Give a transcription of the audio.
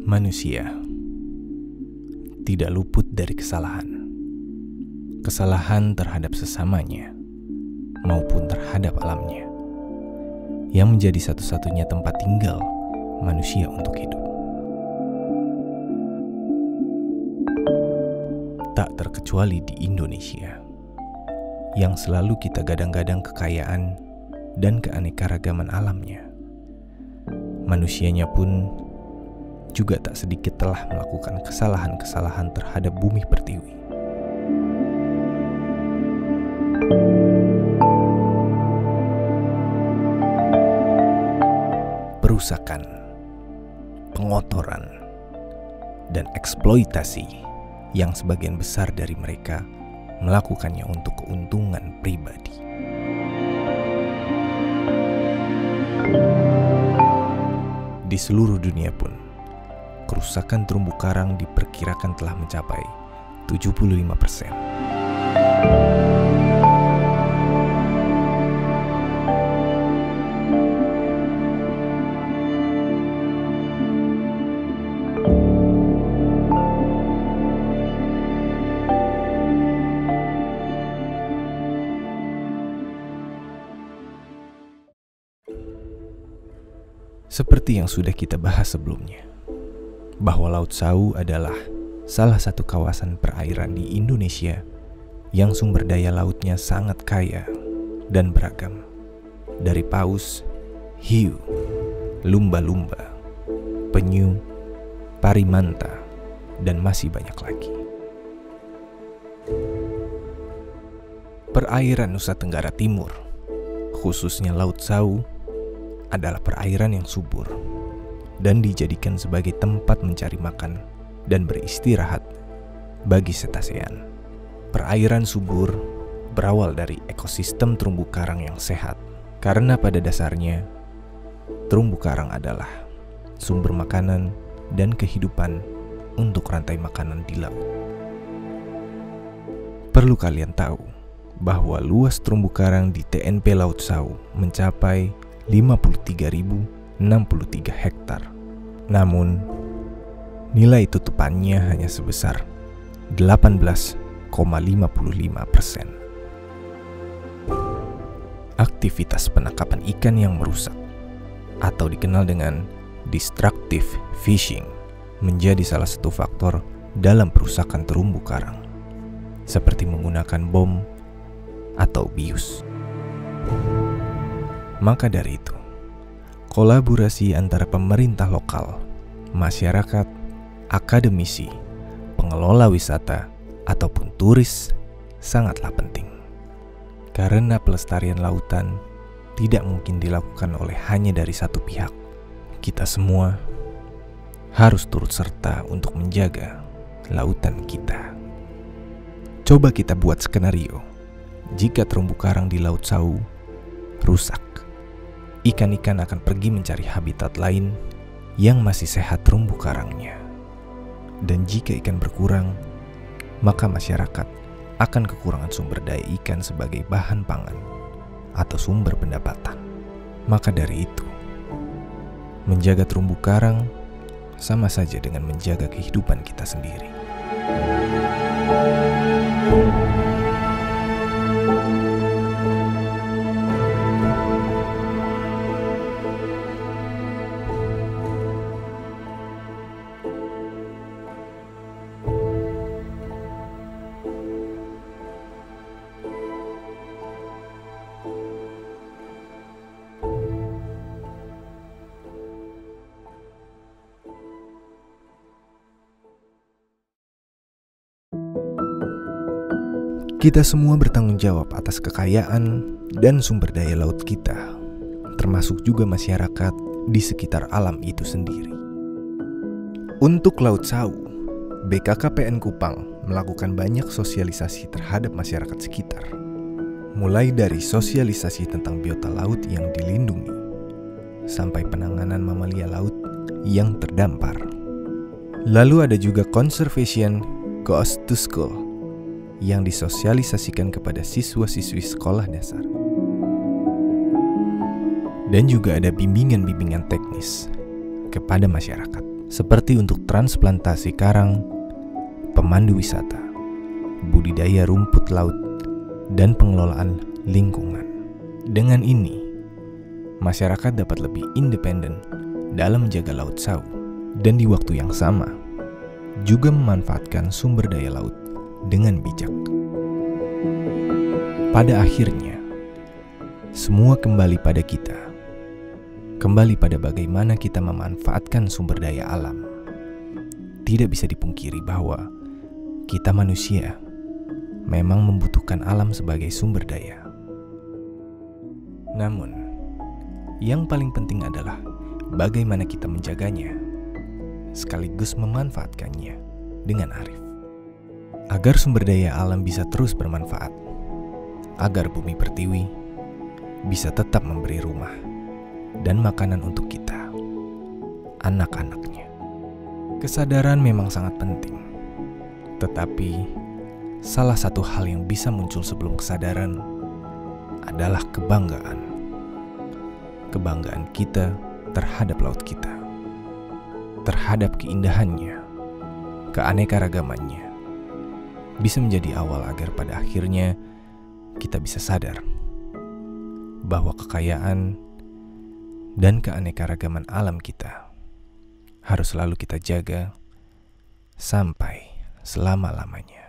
Manusia tidak luput dari kesalahan. Kesalahan terhadap sesamanya maupun terhadap alamnya, yang menjadi satu-satunya tempat tinggal manusia untuk hidup. Tak terkecuali di Indonesia, yang selalu kita gadang-gadang kekayaan dan keanekaragaman alamnya. Manusianya pun juga tak sedikit telah melakukan kesalahan-kesalahan terhadap bumi pertiwi. Perusakan, pengotoran, dan eksploitasi yang sebagian besar dari mereka melakukannya untuk keuntungan pribadi. Di seluruh dunia pun, kerusakan terumbu karang diperkirakan telah mencapai 75%. Seperti yang sudah kita bahas sebelumnya, bahwa Laut Sauw adalah salah satu kawasan perairan di Indonesia yang sumber daya lautnya sangat kaya dan beragam. Dari paus, hiu, lumba-lumba, penyu, parimanta, dan masih banyak lagi. Perairan Nusa Tenggara Timur, khususnya Laut Sauw, adalah perairan yang subur dan dijadikan sebagai tempat mencari makan dan beristirahat bagi cetacean. Perairan subur berawal dari ekosistem terumbu karang yang sehat, karena pada dasarnya terumbu karang adalah sumber makanan dan kehidupan untuk rantai makanan di laut. Perlu kalian tahu bahwa luas terumbu karang di TNP Laut Sauw mencapai 53.063 hektar. Namun, nilai tutupannya hanya sebesar 18,55%. Aktivitas penangkapan ikan yang merusak atau dikenal dengan destructive fishing menjadi salah satu faktor dalam perusakan terumbu karang, seperti menggunakan bom atau bius. Maka dari itu, kolaborasi antara pemerintah lokal, masyarakat, akademisi, pengelola wisata, ataupun turis sangatlah penting. Karena pelestarian lautan tidak mungkin dilakukan oleh hanya dari satu pihak. Kita semua harus turut serta untuk menjaga lautan kita. Coba kita buat skenario jika terumbu karang di Laut Sauw rusak. Ikan-ikan akan pergi mencari habitat lain yang masih sehat terumbu karangnya. Dan jika ikan berkurang, maka masyarakat akan kekurangan sumber daya ikan sebagai bahan pangan atau sumber pendapatan. Maka dari itu, menjaga terumbu karang sama saja dengan menjaga kehidupan kita sendiri. Kita semua bertanggung jawab atas kekayaan dan sumber daya laut kita, termasuk juga masyarakat di sekitar alam itu sendiri. Untuk Laut Sauw, BKKPN Kupang melakukan banyak sosialisasi terhadap masyarakat sekitar, mulai dari sosialisasi tentang biota laut yang dilindungi, sampai penanganan mamalia laut yang terdampar. Lalu ada juga Conservation Goes to School yang disosialisasikan kepada siswa-siswi sekolah dasar. Dan juga ada bimbingan-bimbingan teknis kepada masyarakat, seperti untuk transplantasi karang, pemandu wisata, budidaya rumput laut, dan pengelolaan lingkungan. Dengan ini, masyarakat dapat lebih independen dalam menjaga Laut Sau dan di waktu yang sama juga memanfaatkan sumber daya laut dengan bijak. Pada akhirnya, semua kembali pada kita. Kembali pada bagaimana kita memanfaatkan sumber daya alam. Tidak bisa dipungkiri bahwa kita manusia memang membutuhkan alam sebagai sumber daya. Namun, yang paling penting adalah bagaimana kita menjaganya, sekaligus memanfaatkannya dengan arif. Agar sumber daya alam bisa terus bermanfaat, agar bumi pertiwi bisa tetap memberi rumah dan makanan untuk kita, anak-anaknya. Kesadaran memang sangat penting, tetapi salah satu hal yang bisa muncul sebelum kesadaran adalah kebanggaan. Kebanggaan kita terhadap laut kita, terhadap keindahannya, keanekaragamannya, bisa menjadi awal agar pada akhirnya kita bisa sadar bahwa kekayaan dan keanekaragaman alam kita harus selalu kita jaga sampai selama-lamanya.